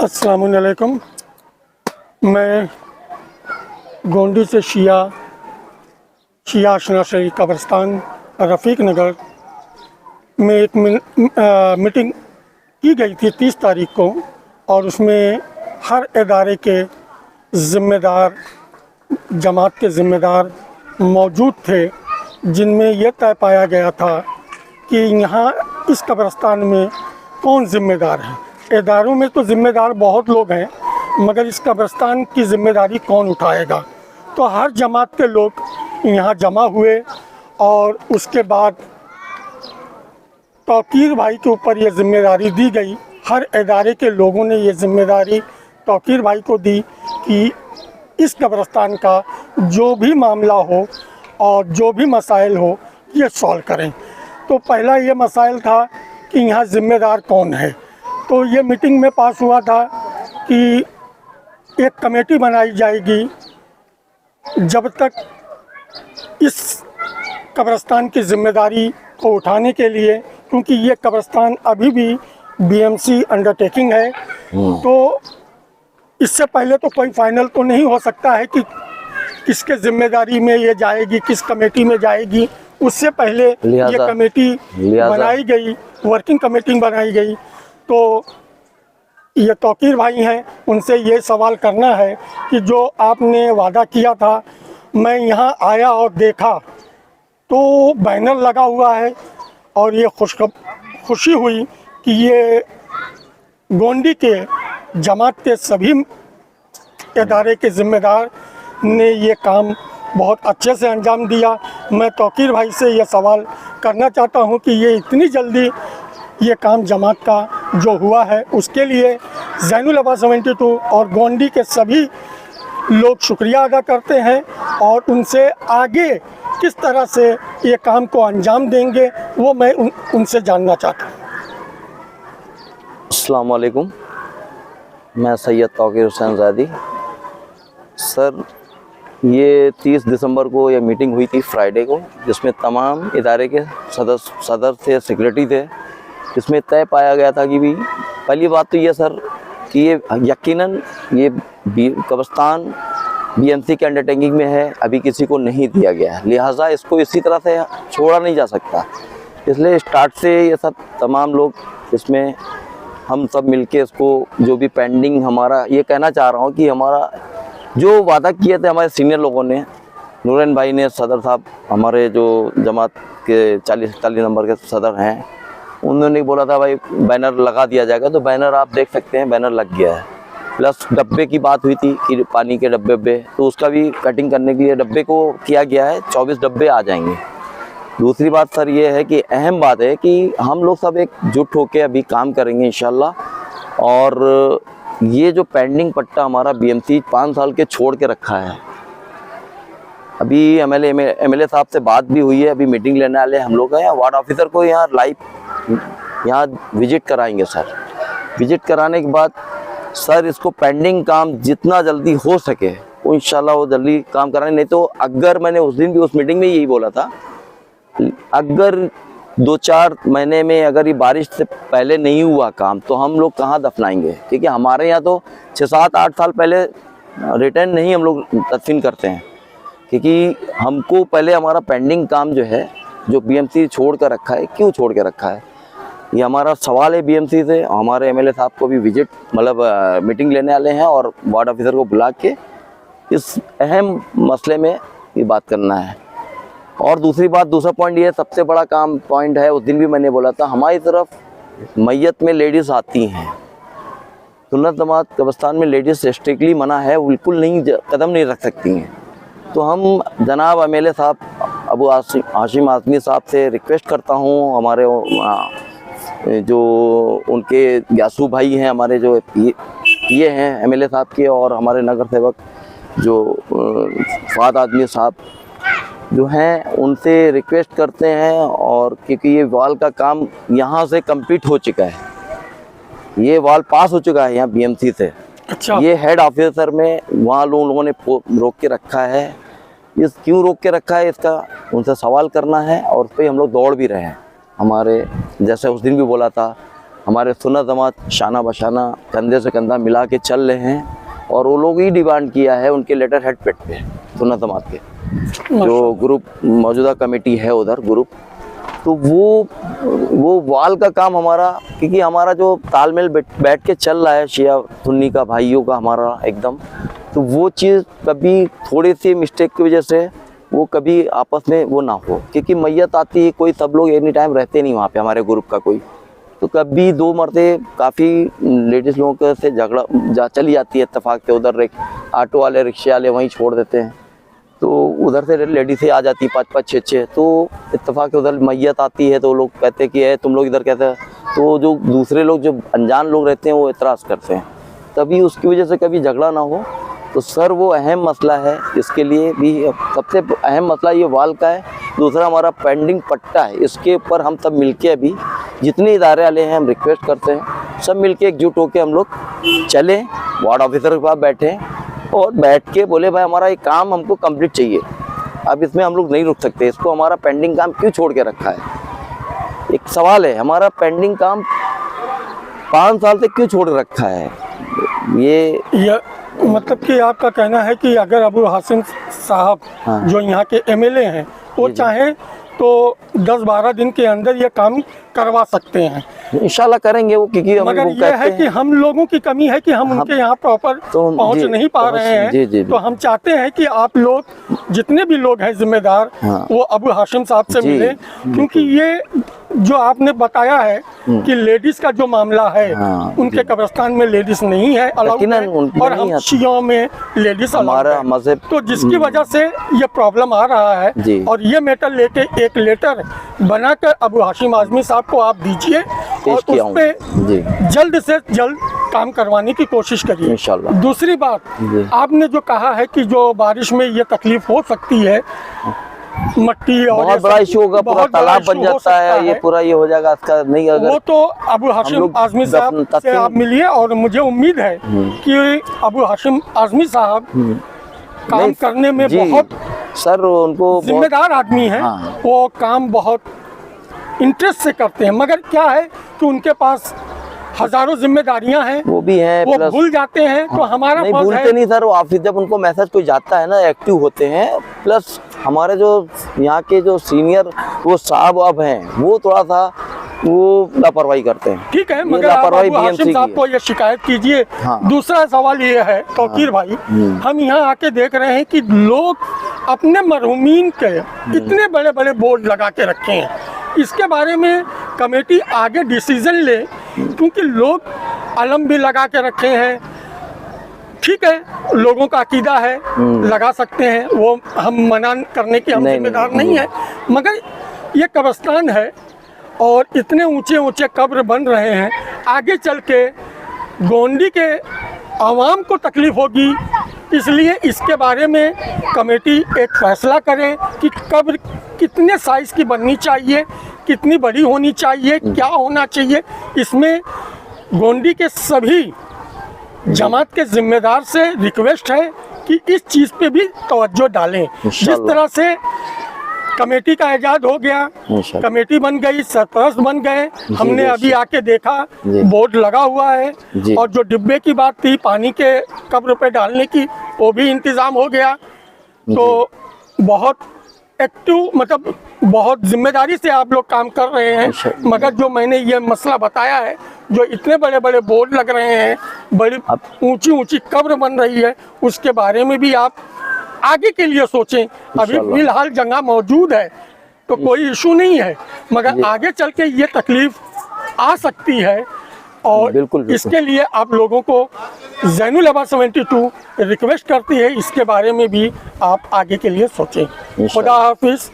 अस्सलाम वालेकुम। मैं गोंडी से शिया आशना शरीफ कब्रस्तान रफ़ीक नगर में एक मीटिंग की गई थी 30 तारीख को, और उसमें हर इदारे के ज़िम्मेदार, जमात के ज़िम्मेदार मौजूद थे, जिनमें यह तय पाया गया था कि यहाँ इस कब्रस्तान में कौन ज़िम्मेदार है। इदारों में तो ज़िम्मेदार बहुत लोग हैं, मगर इस कब्रस्तान की ज़िम्मेदारी कौन उठाएगा। तो हर जमात के लोग यहाँ जमा हुए और उसके बाद तौकीर भाई के ऊपर ये ज़िम्मेदारी दी गई। हर इदारे के लोगों ने ये ज़िम्मेदारी तौकीर भाई को दी कि इस कब्रस्तान का जो भी मामला हो और जो भी मसाइल हो ये सॉल्व करें। तो पहला ये मसाइल था कि यहाँ ज़िम्मेदार कौन है। तो ये मीटिंग में पास हुआ था कि एक कमेटी बनाई जाएगी जब तक इस कब्रस्तान की ज़िम्मेदारी को उठाने के लिए, क्योंकि ये कब्रस्तान अभी भी बीएमसी अंडरटेकिंग है। तो इससे पहले तो कोई फाइनल तो नहीं हो सकता है कि किसके ज़िम्मेदारी में ये जाएगी, किस कमेटी में जाएगी। उससे पहले ये कमेटी बनाई गई, वर्किंग कमेटी बनाई गई। तो ये तौकीर भाई हैं, उनसे ये सवाल करना है कि जो आपने वादा किया था, मैं यहाँ आया और देखा तो बैनर लगा हुआ है और ये खुशी हुई कि ये गोंडी के जमात के सभी इदारे के ज़िम्मेदार ने ये काम बहुत अच्छे से अंजाम दिया। मैं तौकीर भाई से ये सवाल करना चाहता हूँ कि ये इतनी जल्दी ये काम जमात का जो हुआ है उसके लिए ज़ैनुल अब्बास 72 और गोंडी के सभी लोग शुक्रिया अदा करते हैं, और उनसे आगे किस तरह से ये काम को अंजाम देंगे वो मैं उनसे जानना चाहता हूँ। अस्सलाम वालेकुम, मैं सैयद तौकीर हुसैन ज़ैदी। सर, ये 30 दिसंबर को ये मीटिंग हुई थी फ्राइडे को, जिसमें तमाम इदारे के सदर थे, सेक्रेटरी थे। इसमें तय पाया गया था कि भी पहली बात तो ये सर कि ये यकीनन ये कब्रस्तान बीएमसी के अंडरटेकिंग में है, अभी किसी को नहीं दिया गया है, लिहाजा इसको इसी तरह से छोड़ा नहीं जा सकता। इसलिए स्टार्ट से ये सब तमाम लोग इसमें हम सब मिलके इसको जो भी पेंडिंग हमारा, ये कहना चाह रहा हूँ कि हमारा जो वादा किए थे हमारे सीनियर लोगों ने, नूरन भाई ने, सदर साहब हमारे जो जमात के 40 नंबर के सदर हैं, उन्होंने बोला था भाई बैनर लगा दिया जाएगा। तो बैनर आप देख सकते हैं, बैनर लग गया है। प्लस डब्बे की बात हुई थी कि पानी के डब्बे, तो उसका भी कटिंग करने के लिए डब्बे को किया गया है, 24 डब्बे आ जाएंगे। दूसरी बात सर ये है कि अहम बात है कि हम लोग सब एकजुट होकर अभी काम करेंगे इंशाल्लाह। और ये जो पेंडिंग पट्टा हमारा बीएमसी 5 साल के छोड़ के रखा है, अभी एमएलए साहब से बात भी हुई है, अभी मीटिंग लेने वाले हम लोग हैं। वार्ड ऑफिसर को यहाँ लाइव यहाँ विजिट कराएंगे सर। विजिट कराने के बाद सर इसको पेंडिंग काम जितना जल्दी हो सके वो इंशाल्लाह वो जल्दी काम कराएंगे। नहीं तो अगर मैंने उस दिन भी उस मीटिंग में यही बोला था, अगर 2-4 महीने में अगर ये बारिश से पहले नहीं हुआ काम तो हम लोग कहाँ दफनाएंगे, क्योंकि हमारे यहाँ तो 6-7-8 साल पहले रिटर्न नहीं हम लोग दफन करते हैं, क्योंकि हमको पहले हमारा पेंडिंग काम जो है, जो बीएमसी छोड़ कर रखा है, क्यों छोड़ के रखा है, ये हमारा सवाल है बीएमसी से। हमारे एमएलए साहब को भी विजिट मतलब मीटिंग लेने वाले हैं और वार्ड ऑफिसर को बुला के इस अहम मसले में ये बात करना है। और दूसरा पॉइंट ये सबसे बड़ा काम पॉइंट है, उस दिन भी मैंने बोला था, हमारी तरफ मैयत में लेडीज़ आती हैं। सुन्नत जमात कब्रस्तान में लेडीज़ स्ट्रिक्टली मना है, बिल्कुल नहीं, कदम नहीं रख सकती हैं। तो हम जनाब एमएलए साहब अबू हाशिम आज़मी साहब से रिक्वेस्ट करता हूँ, हमारे जो उनके ग्यासू भाई हैं, हमारे जो ये हैं एमएलए साहब के, और हमारे नगर सेवक जो फाद आदमी साहब जो हैं, उनसे रिक्वेस्ट करते हैं। और क्योंकि ये वाल का काम यहाँ से कंप्लीट हो चुका है, ये वाल पास हो चुका है यहाँ बीएमसी से। अच्छा। ये हेड ऑफिसर में वहाँ लोगों ने रोक के रखा है। इस क्यों रोक के रखा है इसका उनसे सवाल करना है, और उस पर हम लोग दौड़ भी रहे हैं। हमारे जैसे उस दिन भी बोला था, हमारे सुन्नत जमात शाना बशाना कंधे से कंधा मिला के चल रहे हैं, और वो लोग ही डिमांड किया है उनके लेटर हेड पेड पे सुन्नत जमात के जो ग्रुप मौजूदा कमेटी है उधर ग्रुप, तो वो वाल का काम हमारा, क्योंकि हमारा जो तालमेल बैठ के चल रहा है शिया सुन्नी का भाइयों का हमारा एकदम, तो वो चीज़ कभी थोड़ी सी मिस्टेक की वजह से वो कभी आपस में वो ना हो, क्योंकि मैयत आती है कोई, सब लोग एनी टाइम रहते नहीं वहाँ पे हमारे ग्रुप का कोई, तो कभी 2 मरते काफ़ी लेडीज़ लोगों से झगड़ा चली जाती है इत्तेफाक से, उधर ऑटो वाले रिक्शे वाले वहीं छोड़ देते हैं, तो उधर से लेडीज़ें आ जाती 5-5 6-6, तो इत्तेफाक से उधर मैयत आती है तो लोग कहते हैं कि तुम लोग इधर कहते हैं, तो जो दूसरे लोग जो अनजान लोग रहते हैं वो इतराज़ करते हैं, तभी उसकी वजह से कभी झगड़ा ना हो। तो सर वो अहम मसला है, इसके लिए भी सबसे अहम मसला ये वाल का है। दूसरा हमारा पेंडिंग पट्टा है, इसके ऊपर हम सब मिलके अभी जितने इदारे वाले हैं हम रिक्वेस्ट करते हैं सब मिलके एकजुट होकर हम लोग चलें, वार्ड ऑफिसर के पास बैठें और बैठ के बोले भाई हमारा ये काम हमको कंप्लीट चाहिए, अब इसमें हम लोग नहीं रुक सकते, इसको हमारा पेंडिंग काम क्यों छोड़ के रखा है। एक सवाल है, हमारा पेंडिंग काम 5 साल से क्यों छोड़ रखा है। ये मतलब कि आपका कहना है कि अगर अबू हाशिम साहब हाँ। जो यहाँ के एमएलए हैं वो चाहें तो 10-12 दिन के अंदर ये काम करवा सकते हैं, इंशाल्लाह करेंगे वो, क्योंकि मगर ये है कि हम लोगों की कमी है कि हम उनके यहाँ प्रॉपर तो पहुँच नहीं पा रहे हैं। तो हम चाहते हैं कि आप लोग जितने भी लोग हैं जिम्मेदार हाँ। वो अबू हाशिम साहब से मिले, क्योंकि ये जो आपने बताया है कि लेडीज का जो मामला है हाँ, उनके कब्रिस्तान में लेडीज नहीं है अलाउड है, और हम शियों में लेडीज हमारा मज़हब, तो जिसकी वजह से ये प्रॉब्लम आ रहा है। और ये मैटर लेके एक लेटर बनाकर अबू हाशिम आज़मी साहब को आप दीजिए और उस पे जल्द से जल्द काम करवाने की कोशिश करिए इंशाल्लाह। दूसरी बात, आपने जो कहा है कि जो बारिश में ये तकलीफ हो सकती है, मट्टी और बहुत बड़ा इशू होगा, पूरा तालाब बन जाता है, ये पूरा ये हो जाएगा इसका नहीं, अगर वो तो अबू हाशिम आज़मी साहब से आप मिलिए और मुझे उम्मीद है कि अबू हाशिम आज़मी साहब काम करने में बहुत सर उनको जिम्मेदार आदमी है। हाँ। वो काम बहुत इंटरेस्ट से करते हैं, मगर क्या है कि उनके पास हजारों जिम्मेदारियां हैं, वो भी हैं, वो भूल जाते हैं। तो हमारा नहीं भूलते नहीं सर, वो ऑफिस जब उनको मैसेज कोई जाता है ना एक्टिव होते हैं। प्लस हमारे जो यहाँ के जो सीनियर वो साहब अब हैं वो थोड़ा सा वो लापरवाही करते हैं। ठीक है, मगर आप अबू हाशिम साहब को ये शिकायत कीजिए। हाँ। दूसरा सवाल ये है तौकीर भाई, हम यहाँ आके देख रहे हैं कि लोग अपने मरहूमीन के इतने बड़े बड़े बोर्ड लगा के रखे हैं, इसके बारे में कमेटी आगे डिसीजन ले, क्योंकि लोग अलम भी लगा के रखे हैं। ठीक है, लोगों का अकीदा है, लगा सकते हैं, वो हम मना करने के हम जिम्मेदार नहीं है, मगर ये कब्रिस्तान है और इतने ऊंचे ऊंचे कब्र बन रहे हैं, आगे चल के गोंडी के आवाम को तकलीफ होगी। इसलिए इसके बारे में कमेटी एक फैसला करे कि कब्र कितने साइज़ की बननी चाहिए, कितनी बड़ी होनी चाहिए, क्या होना चाहिए। इसमें गोंडी के सभी जमात के जिम्मेदार से रिक्वेस्ट है कि इस चीज़ पे भी तवज्जो डालें। जिस तरह से कमेटी का इजाद हो गया, कमेटी बन गई, सरपरस्त बन गए, हमने अभी आके देखा बोर्ड लगा हुआ है, और जो डिब्बे की बात थी पानी के कब्र पे डालने की, वो भी इंतज़ाम हो गया। तो बहुत एक्टिव, मतलब बहुत जिम्मेदारी से आप लोग काम कर रहे हैं। मगर जो मैंने ये मसला बताया है, जो इतने बड़े बड़े बोर्ड लग रहे हैं, बड़ी ऊंची ऊंची कब्र बन रही है, उसके बारे में भी आप आगे के लिए सोचें। अभी फिलहाल जगह मौजूद है तो कोई इशू नहीं है, मगर आगे चल के ये तकलीफ आ सकती है, और बिल्कुल। इसके लिए आप लोगों को ज़ैनुल अबा 72 रिक्वेस्ट करती है, इसके बारे में भी आप आगे के लिए सोचें। खुदा हाफिज़।